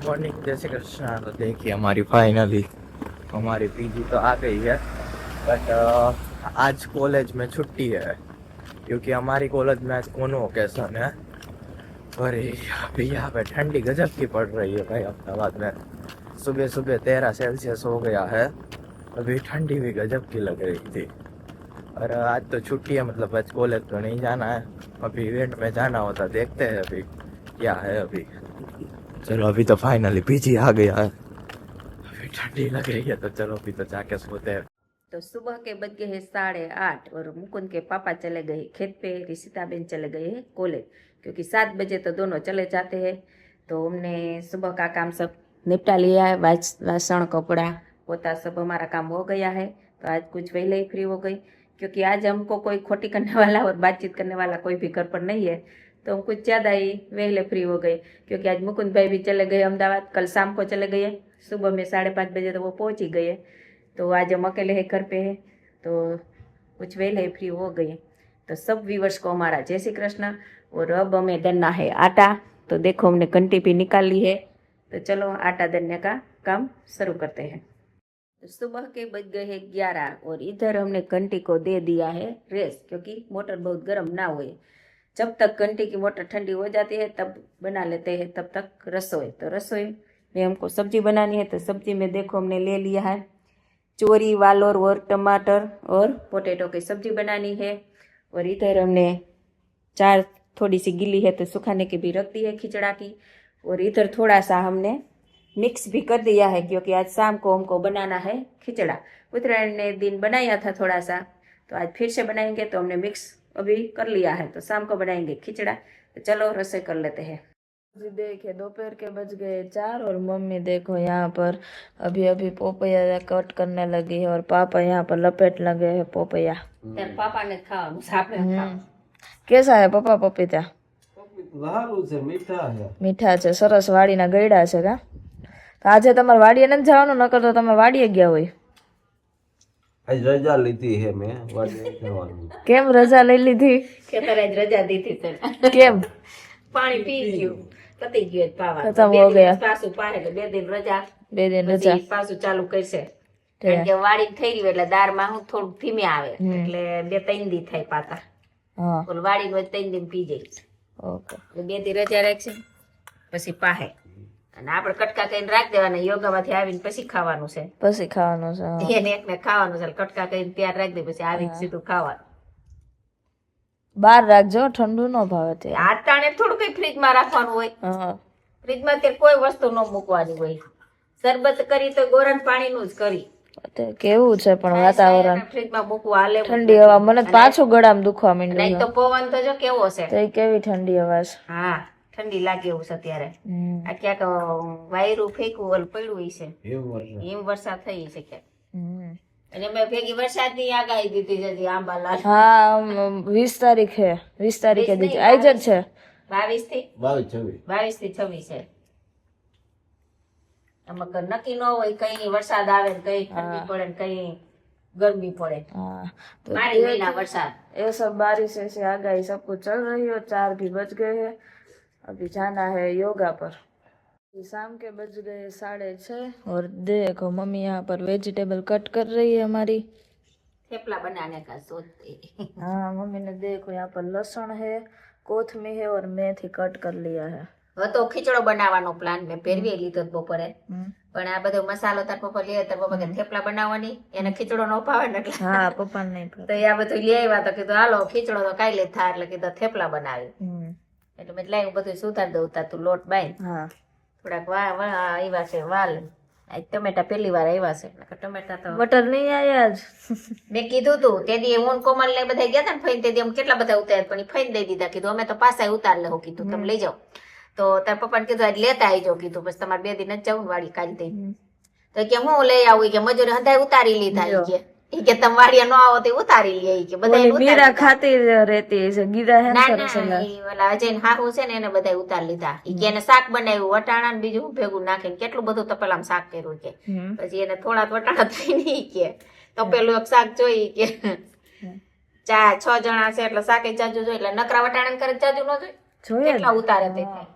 Morning जय श्री कृष्ण। तो देखिए हमारी फाइनली हमारी पीजी तो आ गई है, बट आज कॉलेज में छुट्टी है क्योंकि हमारी कॉलेज में आज कॉन्वोकेशन है। और अभी यहाँ पे ठंडी गजब की पड़ रही है भाई। अहमदाबाद में सुबह सुबह 13 सेल्सियस हो गया है, अभी ठंडी भी गजब की लग रही थी। और आज तो छुट्टी है, मतलब आज कॉलेज तो नहीं जाना है, अभी इवेंट में जाना होता। देखते हैं अभी क्या है। अभी चलो अभी तो फाइनली पीजी आ गया है, अभी ठंडी लग रही है तो चलो अभी तो जाके सोते हैं। तो सुबह के बज गए हैं 8:30 और मुकुंद के पापा चले गए खेत पे, ऋषिताबेन चले गए हैं कॉलेज, क्योंकि 7 बजे तो दोनों चले जाते हैं। तो हमने सुबह का काम सब निपटा लिया है, वासण कपड़ा पोता सब हमारा काम हो गया है। तो आज कुछ पहले ही फ्री हो गई, क्योंकि आज हमको कोई खोटी करने वाला और बातचीत करने वाला कोई भी घर पर नहीं है, तो हम कुछ ज़्यादा ही पहले फ्री हो गए। क्योंकि आज मुकुंद भाई भी चले गए अहमदाबाद, कल शाम को चले गए, सुबह में 5:30 बजे तो वो पहुँच ही गए। तो आज हम अकेले हैं घर पे है, तो कुछ वेले फ्री हो गए। तो सब व्यूवर्स को हमारा जय श्री कृष्ण। और अब हमें दरना है आटा, तो देखो हमने घंटी भी निकाल ली है, तो चलो आटा दरने का काम शुरू करते हैं। तो सुबह के बज गए हैं 11 और इधर हमने घंटी को दे दिया है रेस्ट, क्योंकि मोटर बहुत गर्म ना हुए। जब तक घंटी की मोटर ठंडी हो जाती है तब बना लेते हैं, तब तक रसोई। तो रसोई में हमको सब्जी बनानी है, तो सब्जी में देखो हमने ले लिया है चोरी, वालोर और टमाटर और पोटैटो की सब्जी बनानी है। और इधर हमने चार थोड़ी सी गिली है तो सुखाने की भी रख दी है खिचड़ा की। और इधर थोड़ा सा हमने मिक्स भी कर दिया है, क्योंकि आज शाम को हमको बनाना है खिचड़ा। उत्तरायण ने दिन बनाया था थोड़ा सा, तो आज फिर से बनाएंगे। तो हमने मिक्स अभी कर लिया है, तो शाम को बनाएंगे खिचड़ा। तो चलो रसोई कर लेते हैं। जी देखिए दोपहर के बज गए 4 और मम्मी देखो यहाँ पर अभी अभी पोपैया कट करने लगी है और पापा यहाँ पर लपेट लगे है पोपैया। पापा ने खावा कैसा है पप्पा पपीता? મીઠા છે, સરસ વાડીના ગયડા છે કા? તો આજે તમારે વાડીએ નથી જવાનું, નકર તો તમે વાડીએ ગયા હોય. આજ રજા લીધી હે મેં, વાડીએ જવાનું. કેમ રજા લઈ લીધી? ખેતર આજ રજા દીધી છે, કેમ? પાણી પી ગયું, પતી ગયું પાવા, ખતમ હો ગયા. પાછું પાહે એટલે 2 દિન રજા, 2 દિન રજા પાછું ચાલુ કરશે. કારણ કે વાડી થઈ રહ્યું એટલે દાળમાં હું થોડું ધીમે આવે, એટલે 2-3 દી થાય પાતા. હા ઓલ વાડી નો 3 દિન પી જાય. ઓકે, 2 દી રજા રાખશે પછી પાહે. અને આપણે કટકા કરીને રાખ દેવાના, યોગામાંથી આવીને પછી ખાવાનું છે. પછી ખાવાનું છે. એને એકને ખાવાનું છે, કટકા કરીને તૈયાર રાખી દે, પછી આવીને સીધું ખાવાનું. બહાર રાખજો, ઠંડુ ન ભાવે તે. આટાણે થોડું કઈ ફ્રીજમાં રાખવાનું હોય. હા, ફ્રીજમાં તે કોઈ વસ્તુ ન મૂકવાની હોય. શરબત કરી તો ગોરન પાણીનું જ કરી. તે કેવું છે પણ વાતાવરણ? ફ્રીજમાં મૂકવા હાલે. ઠંડી હવા, મને પાછું ગળામાં દુખવા માંડ્યું. નહીં તો પવન તો જો કેવો છે. તો કેવી ઠંડી હવા છે. હા ઠંડી લાગે એવું છે અત્યારે. આ ક્યાંક વાયરું ફેંકવું ઓલું પડ્યું છે, હિમ વરસાદ થઈ છે ક્યાંક. અને મેં ભેગી વરસાદની આગાહી દીધી છે હજી આંબાલાલ. હા 20 તારીખે 20 તારીખે દીધી. આઈ જ છે 22 થી 22 થી 26 છે. આમાં નક્કી ન હોય, કઈ વરસાદ આવે ને કઈ ઠંડી પડે ને કઈ गर्मी पड़े। तो 12 महीना बरसात, ये सब बारिश ऐसे आगाही सब कुछ चल रही है। 4 भी बज गए हैं, अभी जाना है योगा पर। शाम के बज गए 6:30 और देखो मम्मी यहाँ पर वेजिटेबल कट कर रही है हमारी, थेपला बनाने का सोचते। हाँ मम्मी ने देखो यहाँ पर लहसुन है, कोथमीर है और मेथी कट कर लिया है। तो खीचड़ो बनावવાનો પ્લાન મેં ફેરવી લીધો બપોરે, પણ આ બધો મસાલો તાર પપ્પા લે, તાર પપ્પા કે થેપલા બનાવવાની, એને ખીચડો નો ભાવે ને એટલે હા પપ્પા નહીં ભાવે, તો આ બધું લઈ આવ્યા. તો કીધું હાલો ખીચડો તો કાઈ લે થા, એટલે કીધું થેપલા બનાવી. એટલે મેં લાવ્યું બધું સુધાર દઉં, તા તું લોટ બાંધ. હા થોડાક આવ્યા છે વાલ, આજ ટમેટા પહેલી વાર આવ્યા છે, એટલે ટમેટા તો બટર નહીં આયા જ. મેં કીધું તું તે દી હું કોમલ ને બધા ગયા હતા ને ફઈને, તે દી કેટલા બધા ઉતાર્યા, પણ ફઈને દઈ દીધા. કીધું અમે તો પાછા ઉતાર લેવું, કીધું તમે લઈ જાઓ. તો તાર પપ્પાને કીધું આજ લેતા આવજો, કીધું પછી તમારે 2 દિન જ જવું વાડી કાઢી દઈ. તો કે હું લઈ આવું, કે મજૂરી હંધાય ઉતારી લીધા, કે તમે વાડીયા ન આવો તો ઉતારી લે, કે બધા મીરા ખાતી રહેતી છે ગીરા હે ના ઓલા અજય હાહુ છે ને એને બધા ઉતારી લીધા. કે એને શાક બનાવ્યું વટાણા ને બીજું ભેગું નાખીને, કેટલું બધું તપેલામાં શાક કર્યું. કે પછી એને થોડા વટાણા થઈ નહીં, કે તપેલું એક શાક જોઈ, કે 4-6 જણા છે એટલે શાકે જાજુ જોઈ, એટલે નકરા વટાણા કરે જાજુ ન જોઈ, કેટલા ઉતારે તે થાય.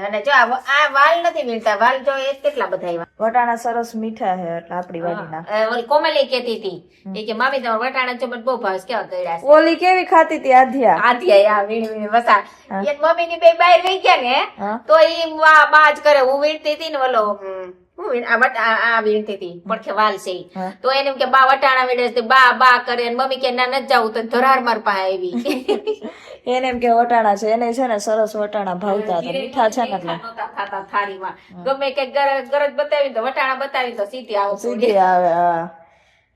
અને જો આ વાલ નથી વીણતા, વાલ જો એ કેટલા બધા આવ્યા. વટાણા સરસ મીઠા છે એટલે આપડી વાડીના. ઓલી કોમલી કહેતી હતી એ કે મામી તમારા વટાણા છે મને બહુ ભાવે છે, કેવા કર્યા છે. ઓલી કેવી ખાતી હતી આધ્યા? આધ્યા આ વીણી વીણી વસા એક મમ્મી ની બે બહાર વહી ગયા ને હા. તો ઈ બા જ કરે. હું વીણતી હતી ને ઓલો આ વીણતી હતી પડખે વાલ છે ઈ. હા. તો એને એમ કે બા વટાણા વીણે છે, બા બા કરે ને મમ્મી કે ના નથી જાવું તો ધરાર માર પાસે આવી. એને એમ કે વટાણા છે, એને છે ને સરસ વટાણા ભાવતા હતા, મીઠા છે ને એટલે નહોતા ખાતા થાળીમાં. ગમે કે ગરજ બતાવી તો વટાણા બતાવી તો સીધી આવો સીધી આવે. હા.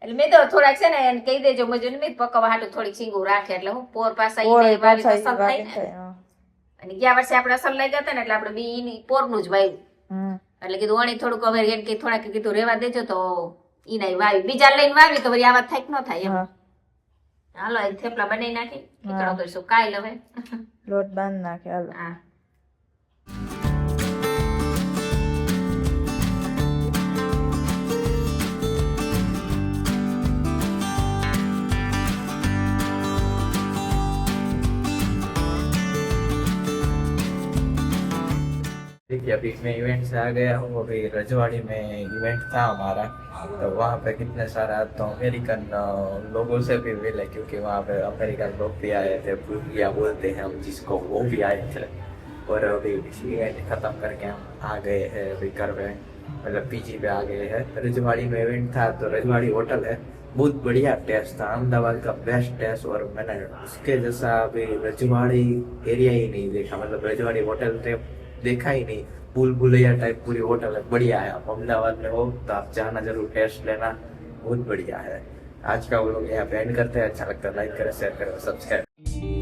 એટલે મેં તો થોડાક છે ને એને કહી દેજો મજૂર મેં પકવવા હાટું થોડીક સિંગું રાખે એટલે હું પોર પાસે ઓળી ઈ વાવી પાછા પસંદ થાય ઈ ને. થાય, હા. અને ગયા વર્ષે આપણે અસલ લઈ ગયા હતા ને એટલે આપણે બી ઈ પોરનું જ વાવ્યું. હમ. એટલે કીધું વણી થોડુંક હવે એમ કે થોડાક કીધું રેવા દેજો તો ઈ નહીં વાવી. બીજા લઈને વાવી તો વળી આ વાત થાય કે ન થાય એમ. હા. હાલો એ થેપલા બનાવી નાખી એકડો કરીશું કાલ હવે. લોટ બાંધ નાખે હાલો. હા देखिए अभी मैं इवेंट से आ गया हूँ, अभी रजवाड़ी में इवेंट था हमारा, तो वहाँ पे कितने सारा तो अमेरिकन लोगों से भी मिले, क्योंकि वहाँ पे अमेरिकन लोग भी आए थे, भूतिया बोलते हैं हम जिसको, वो भी आए थे। और अभी इवेंट खत्म करके हम आ गए हैं अभी घर में, मतलब पीजी पे आ गए हैं। रजवाड़ी में इवेंट था तो रजवाड़ी होटल है, बहुत बढ़िया टेस्ट था, अहमदाबाद का बेस्ट टेस्ट, और मैंने उसके जैसा अभी रजवाड़ी एरिया ही नहीं देखा, मतलब रजवाड़ी होटल थे देखा ही नहीं, भूल भुलैया टाइप पूरी होटल है, बढ़िया है। आप अहमदाबाद में हो तो आप जाना जरूर, टेस्ट लेना, बहुत बढ़िया है। आज का वो लोग यहाँ पे एंड करते हैं, अच्छा लगता है लाइक करें, शेयर करें, सब्सक्राइब।